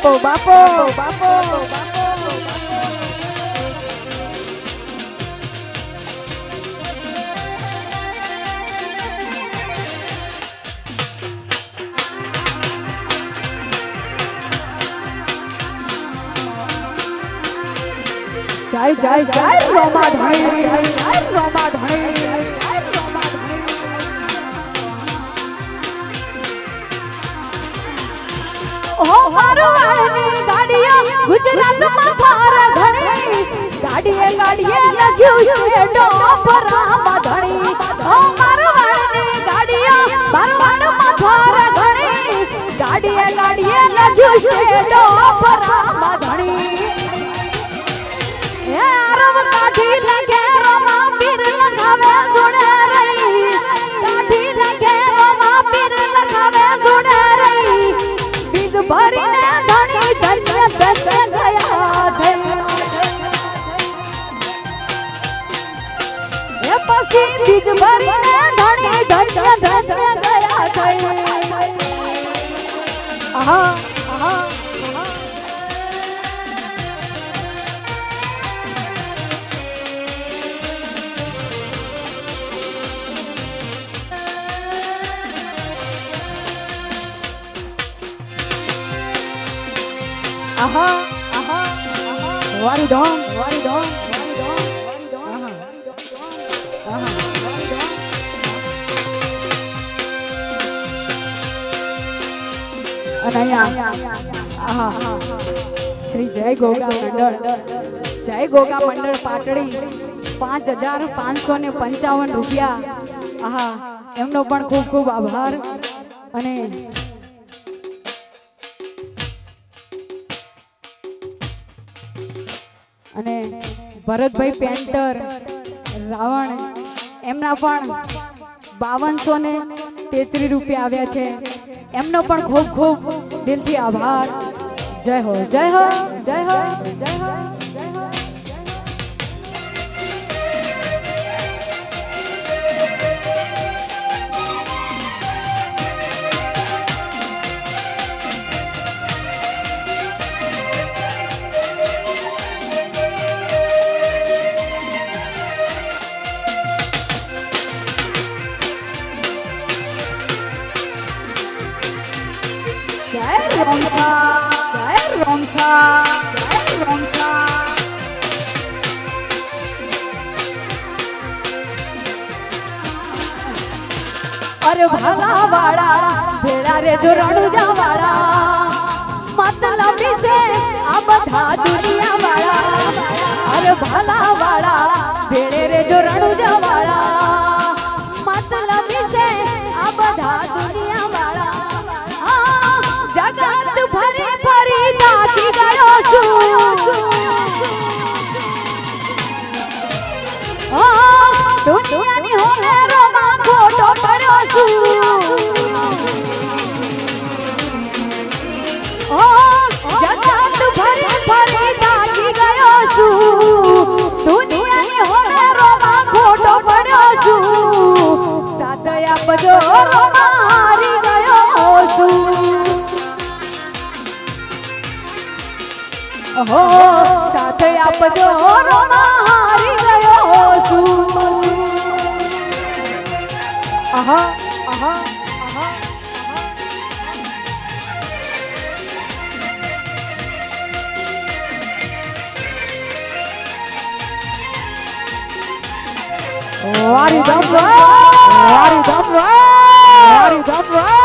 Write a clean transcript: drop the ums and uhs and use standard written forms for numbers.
બાપો બાપો જય જય જય રોમા ધણી જય રોમા ધણી ઓ મારવાડની ગાડીઓ ગુજરાતમાં પાર ઘણી ગાડીએ ગાડીએ લગ્યું છે ડોપરામાં ધણી ઓ મારવાડની ગાડીઓ મારવાડમાં પાર ઘણી ગાડીએ ગાડીએ લગ્યું છે ડોપરામાં ધણી એ આરવ કાઠી લગે રોમા પીર લગાવે જોડે રહી કાઠી લગે રોમા પીર લગાવે જોડે રહી બીજ ભરીને ધણી ધન્ય ધન્ય ગયા થઈ એ પછી બીજ ભરીને ધણી ધન્ય ધન્ય ગયા થઈ આહા આહા aha aha wari dong wari dong wari dong wari dong aha wari dong anaya aha Shri જય ગોગા મંડળ પાટડી 5555 રૂપિયા આહા એમનો પણ ખૂબ ખૂબ આભાર અને અને ભરતભાઈ પેન્ટર રાવણ એમના પણ 5233 રૂપિયા આવ્યા છે એમનો પણ ખૂબ ખૂબ દિલથી આભાર જય હો જય હો જય હો જય હો જય રોમસા જય રોમસા જય રોમસા અરે ભાલા વાળા ભેળા રે જો રણુજા વાળા મતલબી છે આ બધા દુનિયા વાળા અરે ભાલા વાળા ભેળે રે જો રણુજા વાળા મતલબી છે આ બધા દુનિયા વાળા જગત ભરી ભરી દાખી ગયો છું દુનિયાની હોને રોમા ખોટો પડ્યો છું જગત ભરી ભરી દાખી ગયો છું દુનિયાની હોને રોમા ખોટો પડ્યો છું સાથ આપજો રોમા હારી ગયો છું ઓહો સાથે આપજો રોમા હારી ગયો છું આહા આહા આહા વારી દમ વારી દમ વારી દમ